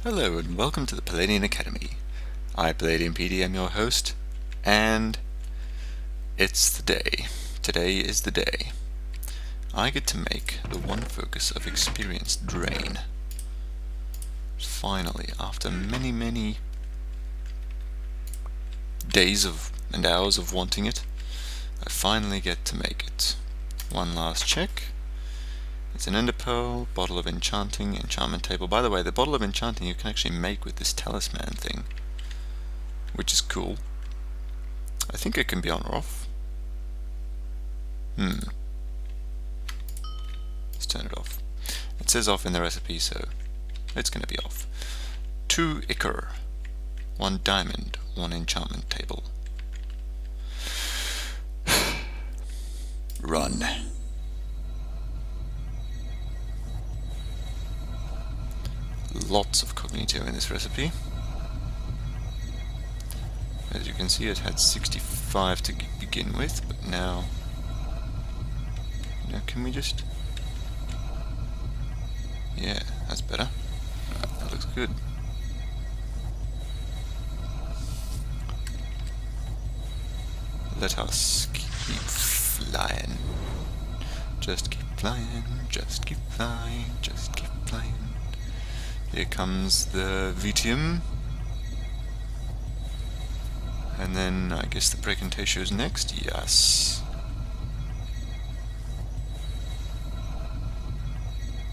Hello and welcome to the Palladian Academy. I, Palladian PD, am your host, and it's the day. Today is the day. I get to make the one focus of experience drain. Finally, after many days and hours of wanting it, I finally get to make it. One last check. It's an ender pearl, bottle of enchanting, enchantment table. By the way, the bottle of enchanting you can actually make with this talisman thing, which is cool. I think it can be on or off. Let's turn it off. It says off in the recipe, so it's going to be off. 2 ichor, 1 diamond, 1 enchantment table. Run. Lots of cognito in this recipe. As you can see, it had 65 to begin with, but now can we just... Yeah, that's better. That looks good. Let us keep flying. Just keep flying, just keep flying, just keep flying. Here comes the Vitium. And then I guess the Precantatio is next. Yes.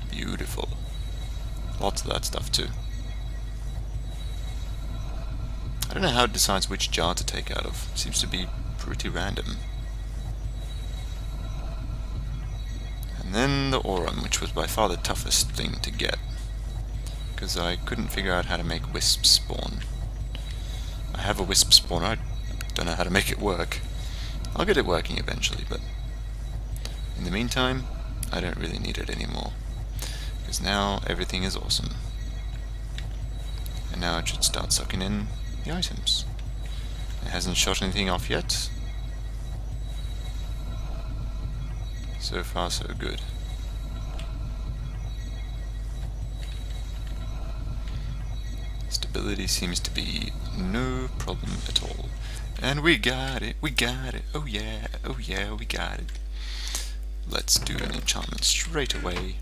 Beautiful. Lots of that stuff too. I don't know how it decides which jar to take out of. It seems to be pretty random. And then the Aurum, which was by far the toughest thing to get, because I couldn't figure out how to make wisp spawn. I have a wisp spawner, I don't know how to make it work. I'll get it working eventually, but in the meantime, I don't really need it anymore, because now everything is awesome. And now it should start sucking in the items. It hasn't shot anything off yet. So far so good. Stability seems to be no problem at all. And we got it, oh yeah, we got it. Let's do an enchantment straight away.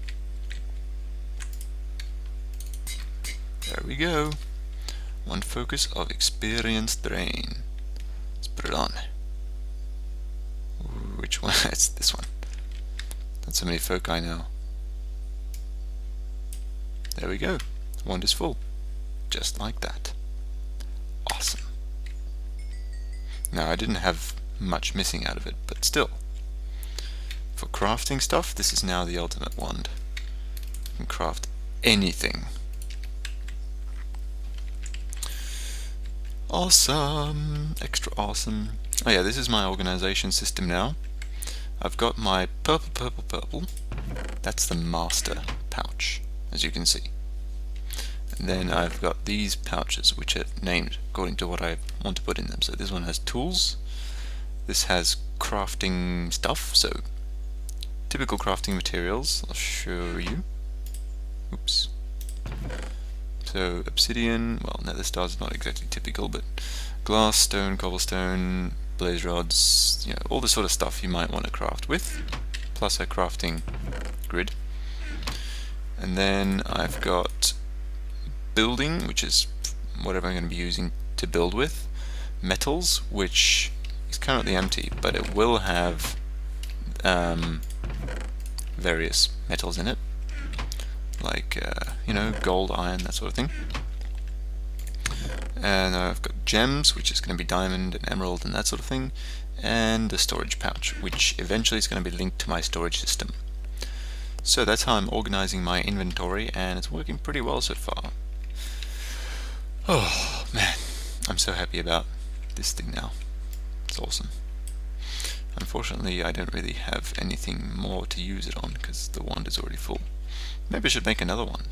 There we go. One focus of experience drain. Let's put it on. Which one? It's this one. That's so many foci now. There we go. Wand is full. Just like that. Awesome. Now, I didn't have much missing out of it, but still. For crafting stuff, this is now the ultimate wand. You can craft anything. Awesome! Extra awesome. Oh yeah, this is my organization system now. I've got my purple. That's the master pouch, as you can see. And then I've got these pouches, which are named according to what I want to put in them. So this one has tools, this has crafting stuff, so typical crafting materials, I'll show you. Oops. So obsidian, well, nether stars is not exactly typical, but glass, stone, cobblestone, blaze rods, all the sort of stuff you might want to craft with, plus a crafting grid. And then I've got building, which is whatever I'm going to be using to build with. Metals, which is currently empty, but it will have various metals in it, like gold, iron, that sort of thing. And I've got gems, which is going to be diamond and emerald and that sort of thing, and the storage pouch, which eventually is going to be linked to my storage system. So that's how I'm organizing my inventory, and it's working pretty well so far. Oh man, I'm so happy about this thing now. It's awesome. Unfortunately, I don't really have anything more to use it on because the wand is already full. Maybe I should make another one.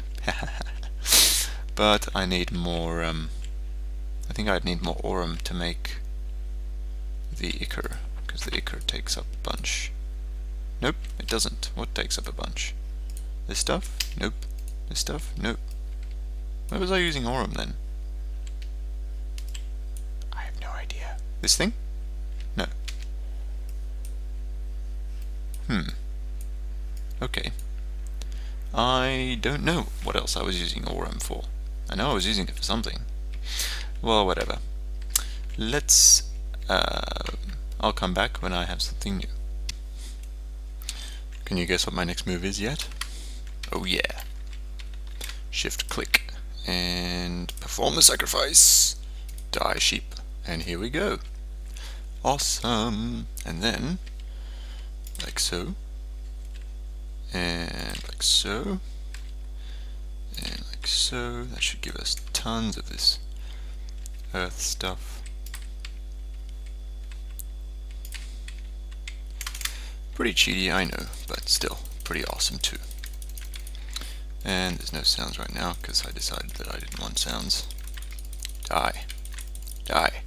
But I need more, I think I'd need more aurum to make the ichor, because the ichor takes up a bunch. Nope, it doesn't. What takes up a bunch? This stuff? Nope. This stuff? Nope. Where was I using aurum then? I have no idea. This thing? No. Okay. I don't know what else I was using aurum for. I know I was using it for something. Well, whatever. Let's... I'll come back when I have something new. Can you guess what my next move is yet? Oh yeah. Shift click and perform the sacrifice. Die sheep. And here we go. Awesome. And then, like so. And like so. And like so. That should give us tons of this earth stuff. Pretty cheaty, I know, but still pretty awesome too. And there's no sounds right now because I decided that I didn't want sounds. Die. Die.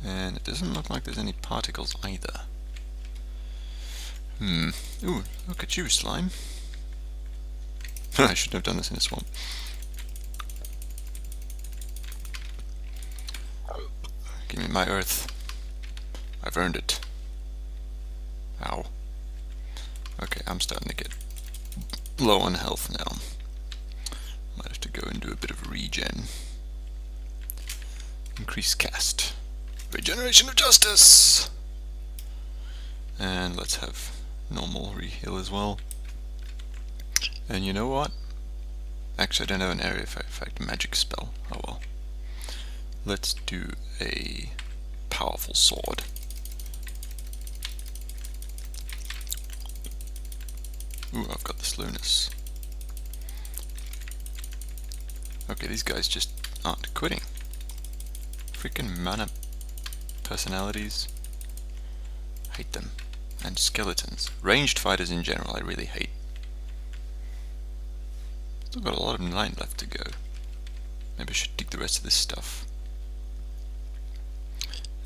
And it doesn't look like there's any particles either. Ooh, look at you, slime. I shouldn't have done this in a swamp. Give me my earth. I've earned it. Ow. Okay, I'm starting to get low on health now. Might have to go and do a bit of regen. Increase cast. Regeneration of justice! And let's have normal re-heal as well. And you know what? Actually, I don't have an area effect magic spell. Oh well. Let's do a powerful sword. Ooh, I've got the slowness. Okay, these guys just aren't quitting. Freaking mana personalities. Hate them. And skeletons. Ranged fighters in general I really hate. Still got a lot of line left to go. Maybe I should dig the rest of this stuff.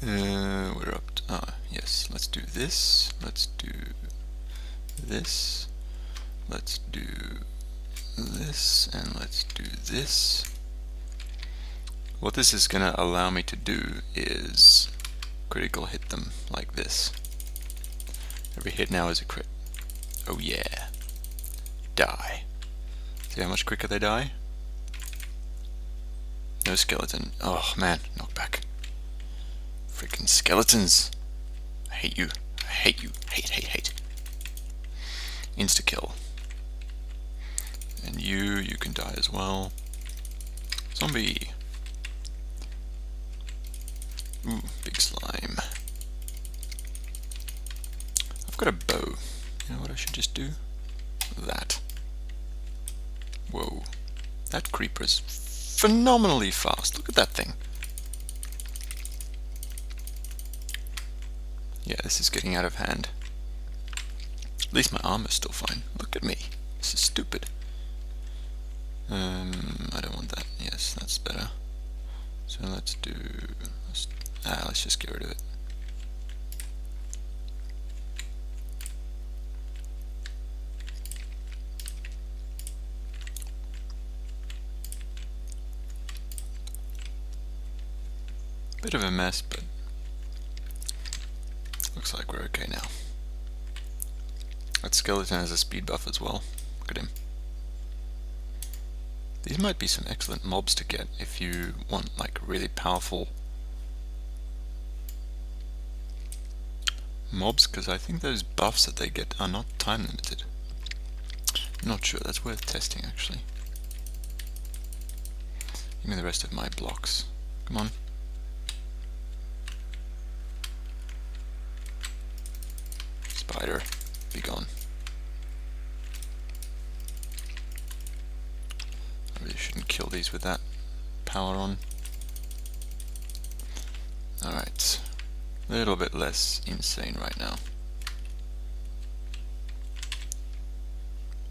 We're up to, yes, let's do this. Let's do this. Let's do this, and let's do this. What this is going to allow me to do is critical hit them like this. Every hit now is a crit. Oh yeah. Die. See how much quicker they die? No skeleton. Oh man, knockback. Freaking skeletons. I hate you. I hate you. Hate. Insta-kill. And you can die as well. Zombie. Ooh, big slime. I've got a bow. You know what I should just do? That. Whoa. That creeper is phenomenally fast. Look at that thing. Yeah, this is getting out of hand. At least my armor's still fine. Look at me. This is stupid. I don't want that. Yes, that's better. So let's just get rid of it. Bit of a mess, but looks like we're okay now. That skeleton has a speed buff as well. Look at him. These might be some excellent mobs to get if you want like really powerful mobs, because I think those buffs that they get are not time limited. I'm not sure, that's worth testing actually. Give me the rest of my blocks. Come on. Spider, be gone. I really shouldn't kill these with that power on. Alright, a little bit less insane right now.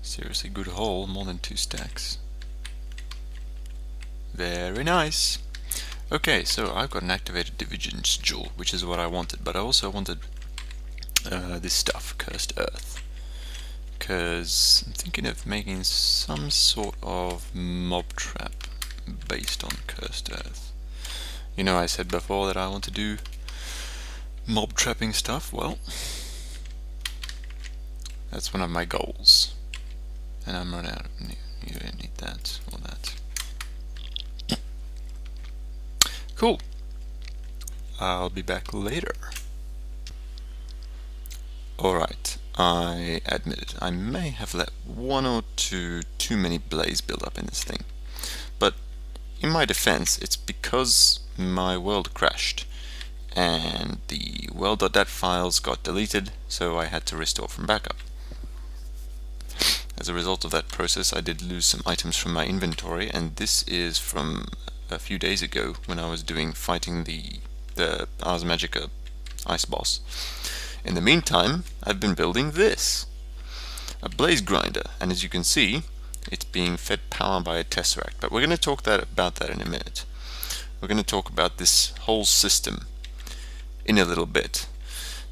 Seriously good haul, more than 2 stacks. Very nice. Okay, so I've got an activated divisions jewel, which is what I wanted, but I also wanted this stuff, Cursed Earth. because I'm thinking of making some sort of mob trap based on cursed earth. You know, I said before that I want to do mob trapping stuff. Well, that's one of my goals, and I'm running out of you don't need that or that. Cool. I'll be back later. Alright, I admit it, I may have let one or two too many blaze build up in this thing, but in my defense, it's because my world crashed and the world.dat files got deleted, so I had to restore from backup. As a result of that process, I did lose some items from my inventory, and this is from a few days ago when I was fighting the Ars Magica ice boss. In the meantime, I've been building this, a blaze grinder, and as you can see, it's being fed power by a tesseract. But we're going to talk about that in a minute. We're going to talk about this whole system in a little bit.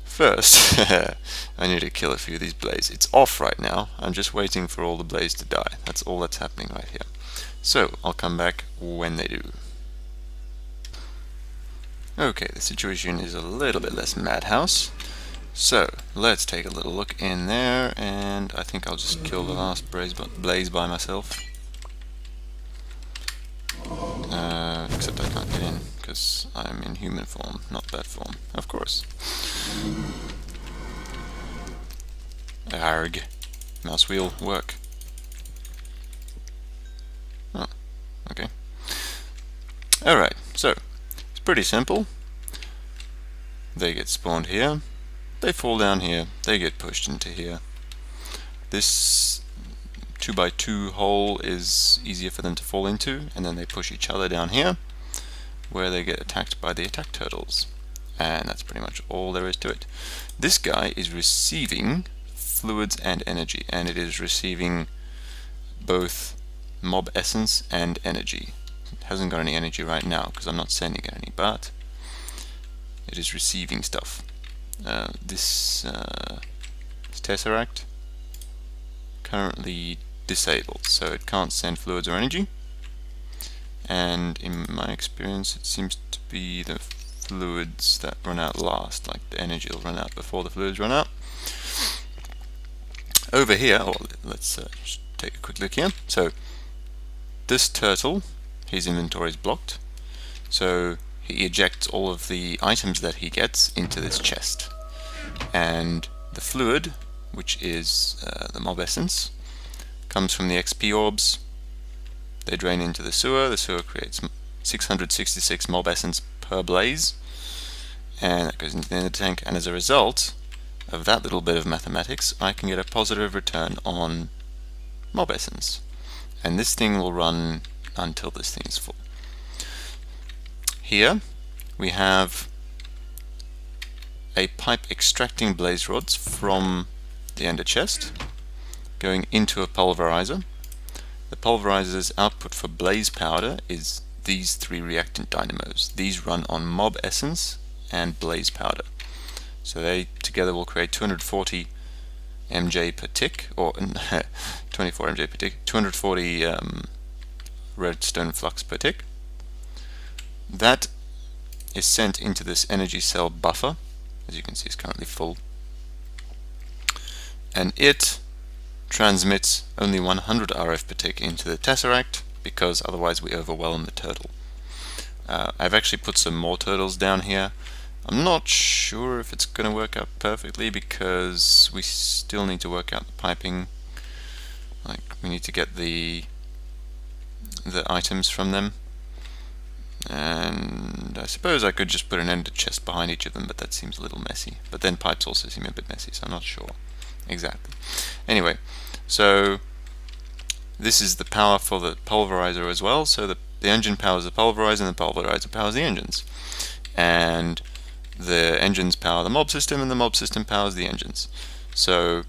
First, I need to kill a few of these blaze. It's off right now. I'm just waiting for all the blaze to die. That's all that's happening right here. So I'll come back when they do. Okay, the situation is a little bit less madhouse. So let's take a little look in there, and I think I'll just kill the last blaze by myself. Except I can't get in because I'm in human form, not bat form, of course. Arg. Mouse wheel, work. Oh, okay. Alright, so it's pretty simple. They get spawned here. They fall down here, they get pushed into here. This 2x2 hole is easier for them to fall into, and then they push each other down here, where they get attacked by the attack turtles. And that's pretty much all there is to it. This guy is receiving fluids and energy, and it is receiving both mob essence and energy. It hasn't got any energy right now, because I'm not sending it any, but it is receiving stuff. This tesseract currently disabled, so it can't send fluids or energy, and in my experience it seems to be the fluids that run out last, like the energy will run out before the fluids run out. Over here, let's just take a quick look here. So this turtle, his inventory is blocked, so he ejects all of the items that he gets into this chest, and the fluid, which is the mob essence, comes from the XP orbs. They drain into the sewer creates 666 mob essence per blaze, and that goes into the tank, and as a result of that little bit of mathematics, I can get a positive return on mob essence, and this thing will run until this thing is full. Here we have a pipe extracting blaze rods from the ender chest, going into a pulverizer. The pulverizer's output for blaze powder is these three reactant dynamos. These run on mob essence and blaze powder. So they together will create 240 MJ per tick, or 24 MJ per tick, 240 redstone flux per tick. That is sent into this energy cell buffer. As you can see, it's currently full, and it transmits only 100 RF per tick into the tesseract, because otherwise we overwhelm the turtle. I've actually put some more turtles down here. I'm not sure if it's going to work out perfectly, because we still need to work out the piping. Like, we need to get the items from them. And I suppose I could just put an ender chest behind each of them, but that seems a little messy. But then pipes also seem a bit messy, so I'm not sure exactly. Anyway, so this is the power for the pulverizer as well. So the engine powers the pulverizer, and the pulverizer powers the engines. And the engines power the mob system, and the mob system powers the engines. So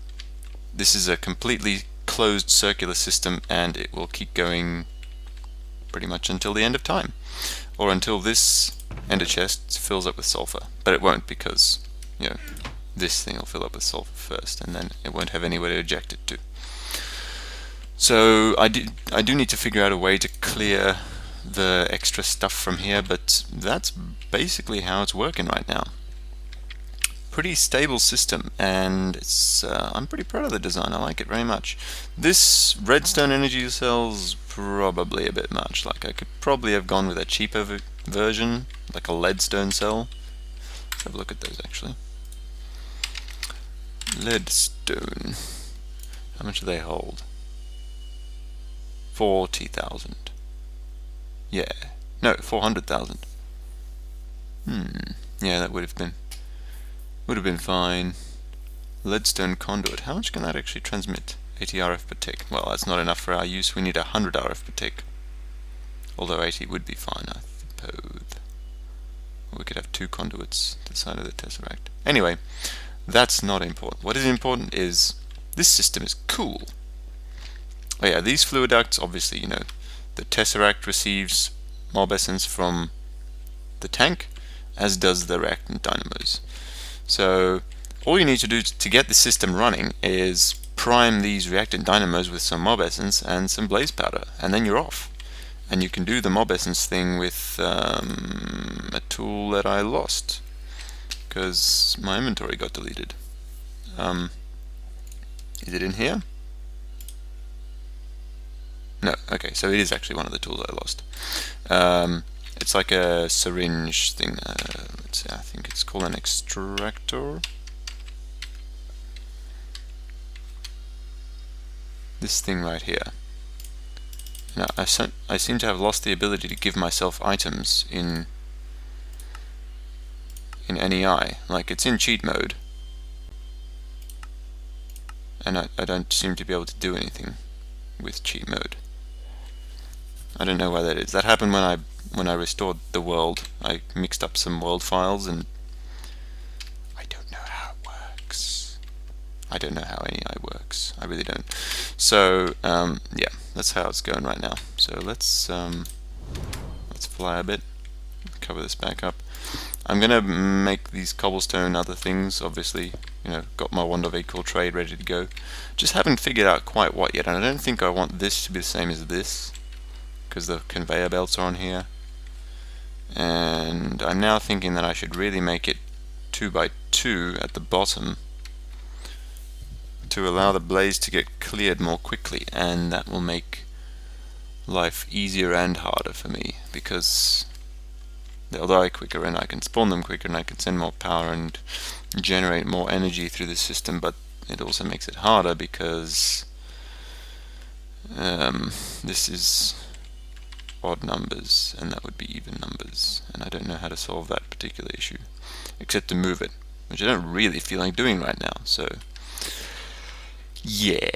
this is a completely closed circular system, and it will keep going pretty much until the end of time, or until this ender chest fills up with sulfur. But it won't, because, you know, this thing will fill up with sulfur first, and then it won't have anywhere to eject it to. So I do need to figure out a way to clear the extra stuff from here, but that's basically how it's working right now. Pretty stable system, and it's I'm pretty proud of the design. I like it very much. This redstone energy cell's probably a bit much. Like, I could probably have gone with a cheaper version, like a leadstone cell. Let's have a look at those actually. Leadstone. How much do they hold? 40,000. Yeah. No, 400,000. Yeah, that would have been fine. Leadstone conduit. How much can that actually transmit? 80 RF per tick. Well, that's not enough for our use. We need 100 RF per tick. Although 80 would be fine, I suppose. Or we could have 2 conduits to the side of the tesseract. Anyway, that's not important. What is important is this system is cool. Oh yeah, these fluid ducts, obviously, you know, the tesseract receives mob essence from the tank, as does the reactant dynamos. So all you need to do to get the system running is prime these reactant dynamos with some mob essence and some blaze powder, and then you're off. And you can do the mob essence thing with a tool that I lost because my inventory got deleted. Is it in here? No, okay, so it is actually one of the tools I lost. It's like a syringe thing. Let's see, I think it's called an extractor. This thing right here. Now, I seem to have lost the ability to give myself items in NEI. Like, it's in cheat mode, and I don't seem to be able to do anything with cheat mode. I don't know why that is. That happened when I restored the world. I mixed up some world files, and I don't know how it works. I don't know how NEI works. I really don't. So yeah, that's how it's going right now. So let's fly a bit, cover this back up. I'm gonna make these cobblestone other things. Obviously, you know, got my wand of equal trade ready to go. Just haven't figured out quite what yet, and I don't think I want this to be the same as this, because the conveyor belts are on here. And I'm now thinking that I should really make it 2 by 2 at the bottom to allow the blaze to get cleared more quickly, and that will make life easier and harder for me, because they'll die quicker and I can spawn them quicker and I can send more power and generate more energy through the system, but it also makes it harder because this is odd numbers and that would be even numbers, and I don't know how to solve that particular issue except to move it, which I don't really feel like doing right now. So yeah,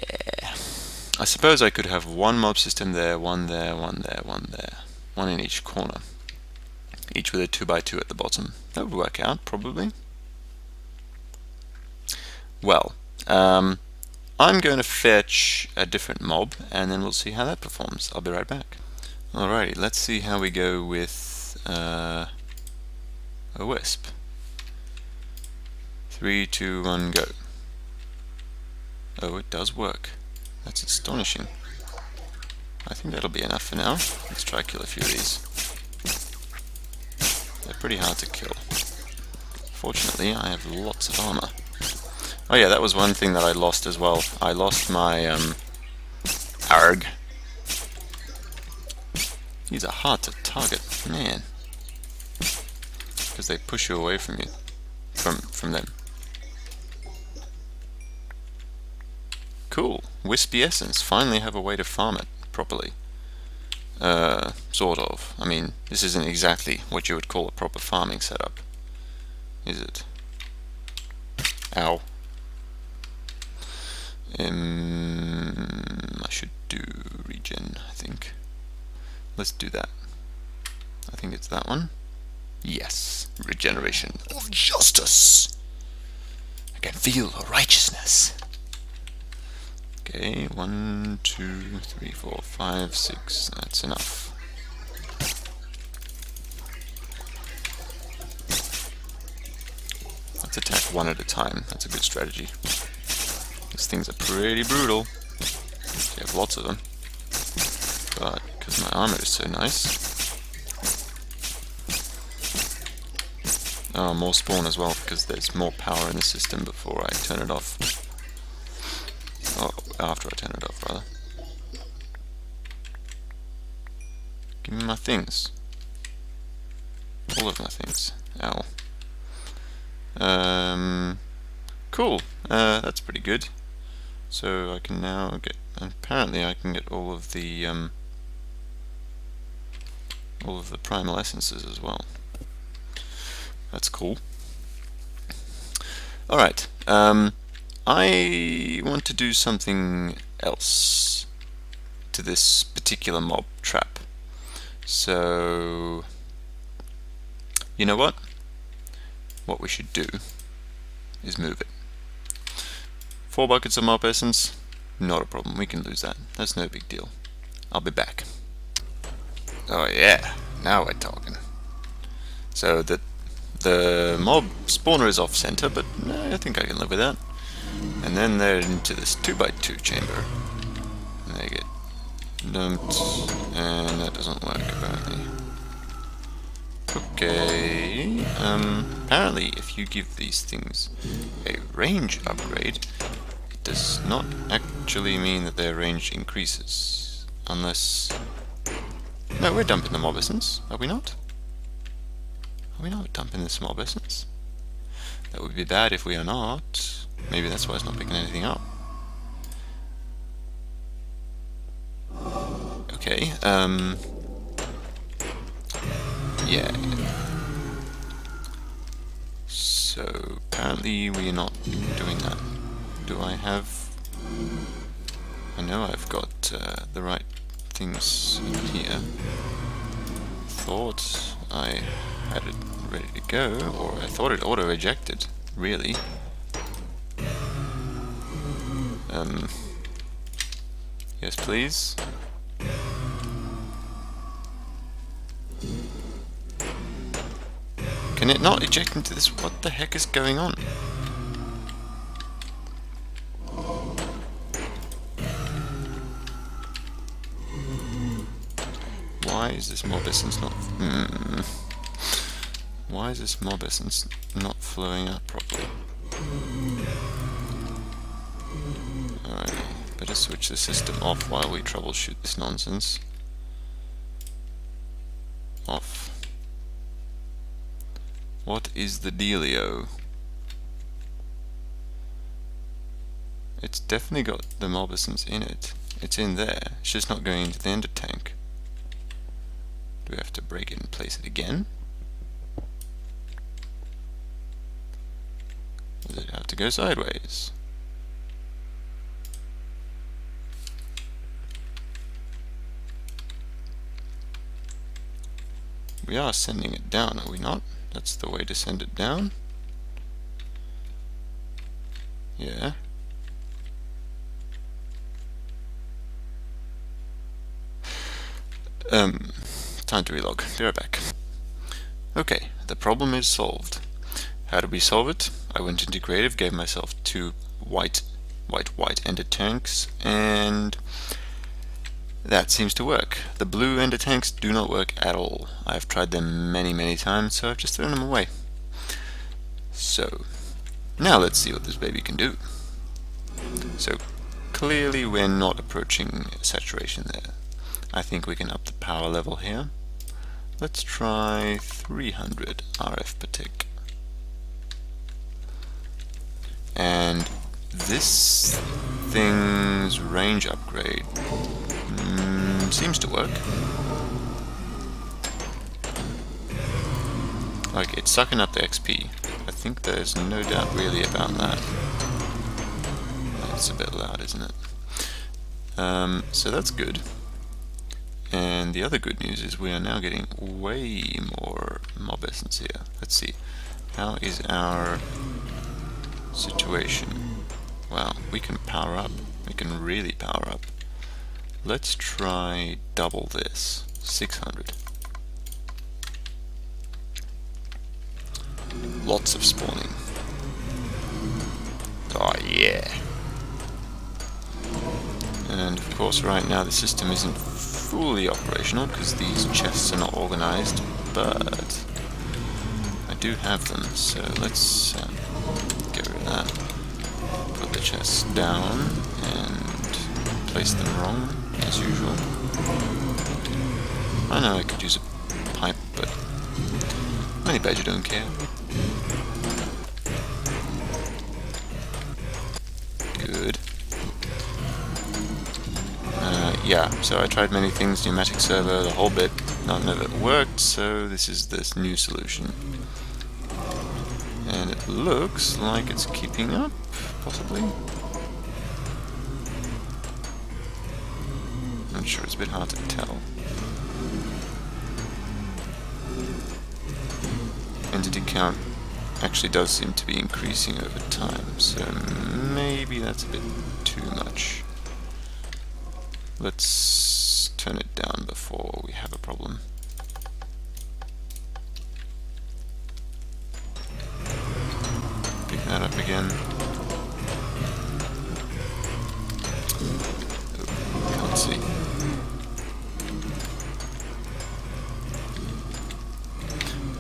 I suppose I could have one mob system there, one there, one there, one there, one in each corner, each with a 2 by 2 at the bottom. That would work out probably. Well, I'm going to fetch a different mob and then we'll see how that performs. I'll be right back. Alrighty, let's see how we go with a wisp. 3, 2, 1, go. Oh, it does work. That's astonishing. I think that'll be enough for now. Let's try kill a few of these. They're pretty hard to kill. Fortunately, I have lots of armor. Oh yeah, that was one thing that I lost as well. I lost my ARG. These are hard to target, man, because they push you away from you, from them. Cool, wispy essence. Finally have a way to farm it properly. Sort of. I mean, this isn't exactly what you would call a proper farming setup, is it? Ow. I should do regen, I think. Let's do that. I think it's that one. Yes, regeneration of justice. I can feel righteousness. Okay, 1, 2, 3, 4, 5, 6. That's enough. That's attack one at a time. That's a good strategy. These things are pretty brutal. You have lots of them. But because my armor is so nice. Oh, more spawn as well, because there's more power in the system before I turn it off. Oh, after I turn it off, rather. Give me my things. All of my things. Ow. Cool. That's pretty good. So I can now get. Apparently, I can get all of the primal essences as well. That's cool. Alright, I want to do something else to this particular mob trap. So, you know what? What we should do is move it. 4 buckets of mob essence, not a problem, we can lose that. That's no big deal. I'll be back. Oh yeah, now we're talking. So the mob spawner is off center, but I think I can live with that. And then they're into this 2x2 chamber. And they get dumped, and that doesn't work apparently. Okay, apparently if you give these things a range upgrade, it does not actually mean that their range increases. Unless... No, we're dumping the mob essence, are we not? Are we not dumping the mob essence? That would be bad if we are not. Maybe that's why it's not picking anything up. Okay, yeah. So, apparently we are not doing that. Do I have... I know I've got the right things in here. Thought I had it ready to go, or I thought it auto-ejected, really. Yes, please. Can it not eject into this? What the heck is going on? Why is this mob essence not... Why is this mob essence not flowing out properly? Alright, better switch the system off while we troubleshoot this nonsense. Off. What is the dealio? It's definitely got the mob essence in it. It's in there. It's just not going into the ender tank. Do we have to break it and place it again? Does it have to go sideways? We are sending it down, are we not? That's the way to send it down. Yeah. Time to relog. Be right back. Okay, the problem is solved. How did we solve it? I went into creative, gave myself 2 white ender tanks, and that seems to work. The blue ender tanks do not work at all. I've tried them many times, so I've just thrown them away. So, now let's see what this baby can do. So, clearly we're not approaching saturation there. I think we can up the power level here. Let's try 300 RF per tick. And this thing's range upgrade seems to work. Like, it's sucking up the XP. I think there's no doubt really about that. It's a bit loud, isn't it? So that's good. And the other good news is we are now getting way more mob essence here. Let's see. How is our situation? Wow, we can power up. We can really power up. Let's try double this. 600. Lots of spawning. Oh yeah. And of course right now the system isn't fully operational because these chests are not organized, but I do have them, so let's get rid of that. Put the chests down and place them wrong, as usual. I know I could use a pipe, but many badger don't care. Good. Yeah, so I tried many things, pneumatic servo, the whole bit, none of it worked, so this is this new solution. And it looks like it's keeping up, possibly. I'm sure it's a bit hard to tell. Entity count actually does seem to be increasing over time, so maybe that's a bit too much. Let's turn it down before we have a problem. Pick that up again. Oh, can't see.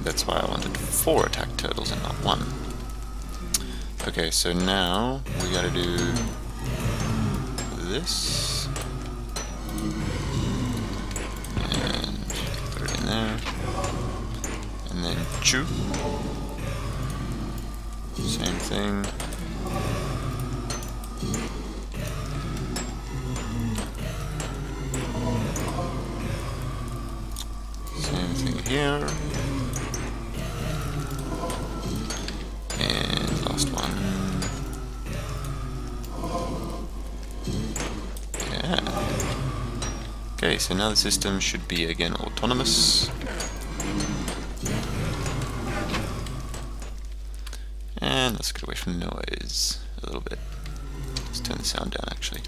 That's why I wanted 4 attack turtles and not 1. Okay, so now we gotta do this. And put it in there. And then chew. Same thing. Same thing here. And last one. Yeah. Okay, so now the system should be again autonomous. And let's get away from the noise a little bit. Let's turn the sound down actually.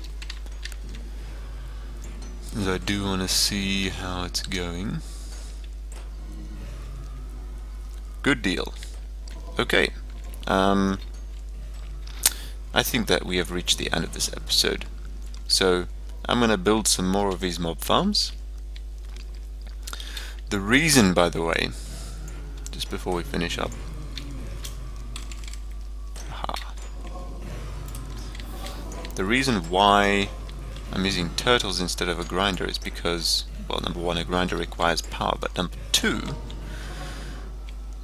Because I do want to see how it's going. Good deal. Okay. I think that we have reached the end of this episode. So I'm going to build some more of these mob farms. The reason, by the way, just before we finish up, the reason why I'm using turtles instead of a grinder is because, well, number 1, a grinder requires power, but number 2,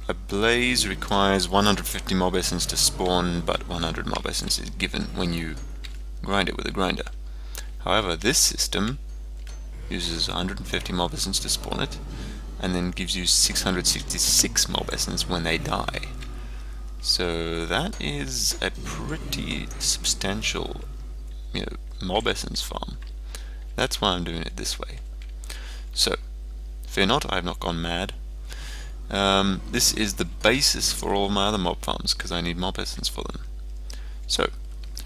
a blaze requires 150 mob essence to spawn, but 100 mob essence is given when you grind it with a grinder. However, this system uses 150 mob essence to spawn it, and then gives you 666 mob essence when they die. So that is a pretty substantial, mob essence farm. That's why I'm doing it this way. So, fear not, I have not gone mad. This is the basis for all my other mob farms, because I need mob essence for them. So,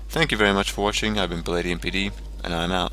thank you very much for watching. I've been Palladian PD, and I'm out.